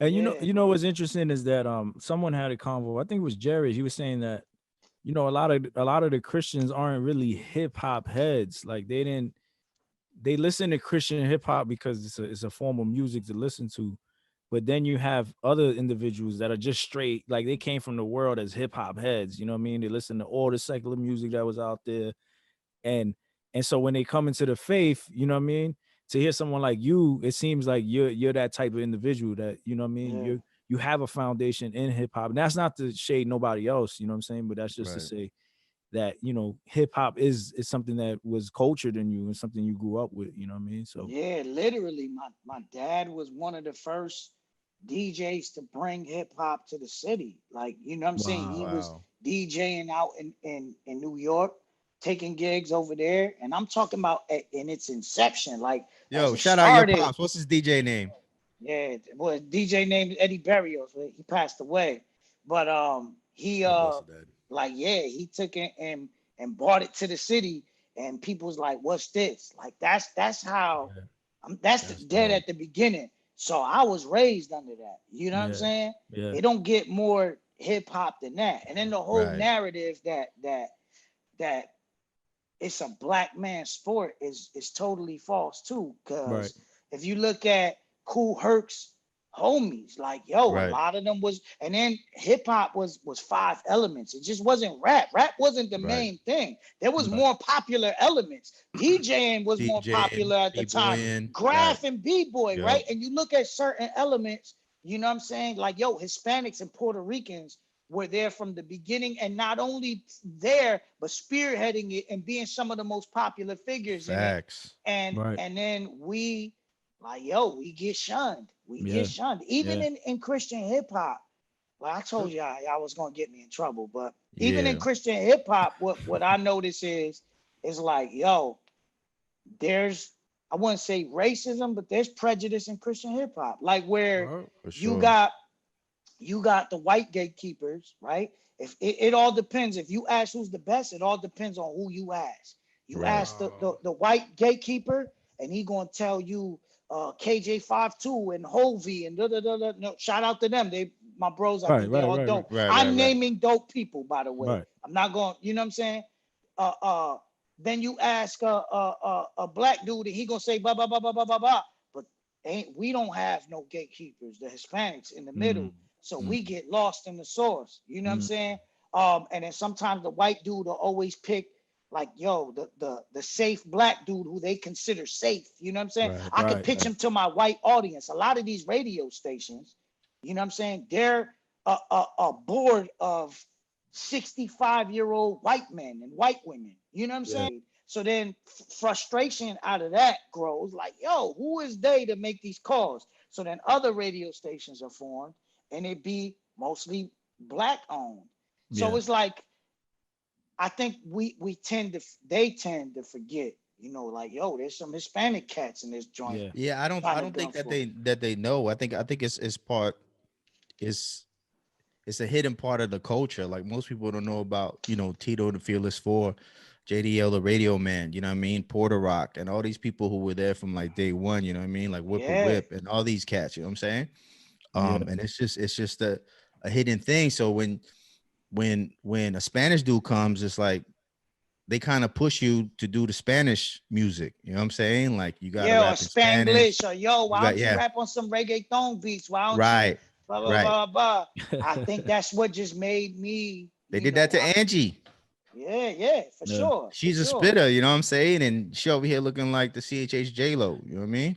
And Yeah, you know what's interesting is that someone had a convo. I think it was Jared. He was saying that a lot of the Christians aren't really hip hop heads. Like they listen to Christian hip hop because it's a form of music to listen to. But then you have other individuals that are just straight, like they came from the world as hip hop heads. You know what I mean? They listen to all the secular music that was out there, and so when they come into the faith, you know what I mean, to hear someone like you, it seems like you're that type of individual that, you know what I mean, yeah, you have a foundation in hip hop. And that's not to shade nobody else, you know what I'm saying, but that's just to Right. say that, hip hop is something that was cultured in you and something you grew up with, you know what I mean? So yeah. Literally, my dad was one of the first DJs to bring hip hop to the city. Like, you know what I'm saying? He wow. was Wow. DJing out in New York, taking gigs over there. And I'm talking about in its inception, like as Yo, it shout out your started. pops. What's his DJ name? Yeah, well, DJ named Eddie Barrios. He passed away, but he God bless the dead. like yeah, he took it and brought it to the city, and people was like, "What's this?" Like that's how Yeah. that's the That's dead dope. at the beginning. So I was raised under that. You know what I'm Yeah. saying? Yeah. It don't get more hip hop than that. And then the whole Right. narrative that it's a black man sport is totally false too. Right. Because if you look at Cool Herc's homies, like yo, a Right. lot of them was, and then hip hop was five elements. It just wasn't rap. Rap wasn't the Right. main thing. There was Right. more popular elements. DJing was more DJing, popular at the time. B-boying. Right. Graph and B-boy, Yep. right? And you look at certain elements, you know what I'm saying? Like yo, Hispanics and Puerto Ricans were there from the beginning, and not only there but spearheading it and being some of the most popular figures in it. Facts. Right. And then we like yo, we get shunned, Yeah. even Yeah. in Christian hip-hop. Like I told y'all was gonna get me in trouble, but even in Yeah. Christian hip-hop, what I notice is like yo, there's, I wouldn't say racism, but there's prejudice in Christian hip-hop, like where For you sure. got you got the white gatekeepers, right? If it all depends, if you ask who's the best, it all depends on who you ask. You Right. ask the white gatekeeper, and he gonna tell you KJ 52 and Hovey and da da da da. No, shout out to them. They my bros. I Right. think they Right. all Right. Right. dope. Right. Right. I'm Right. naming dope people, by the way. Right. I'm not going. You know what I'm saying? Uh uh. Then you ask a black dude, and he gonna say blah blah blah blah blah blah blah. But ain't we don't have no gatekeepers. The Hispanics in the middle. Mm. So Mm. we get lost in the source. You know what I'm Mm. saying? And then sometimes the white dude will always pick like, yo, the safe black dude who they consider safe. You know what I'm saying? Right. I could Right. pitch Right. him to my white audience. A lot of these radio stations, you know what I'm saying? They're a board of 65-year-old white men and white women. You know what I'm Yeah. saying? So then frustration out of that grows like, yo, who is they to make these calls? So then other radio stations are formed, and it be mostly black owned. So Yeah. it's like I think we tend to they tend to forget, like yo, there's some Hispanic cats in this joint Yeah. Yeah. I trying to don't think gun that for. they know. I think it's part. It's it's a hidden part of the culture. Like most people don't know about, Tito the Fearless Four, JDL the Radio Man, you know what I mean? Porter Rock and all these people who were there from like day one, you know what I mean? Like Whip a Yeah, Whip and all these cats, you know what I'm saying? Yeah. And it's just a hidden thing. So when a Spanish dude comes, it's like they kind of push you to do the Spanish music. You know what I'm saying? Like you gotta yeah, or rap in Spanish. Spanglish, or yo, You why got don't you yeah, rap on some reggaeton beats? Why don't you right, blah blah right. blah blah? I think that's what just made me, They did that to I, Angie. yeah, yeah, for Yeah. sure, for She's a sure. spitter, you know what I'm saying? And she over here looking like the CHH J Lo, you know what I mean?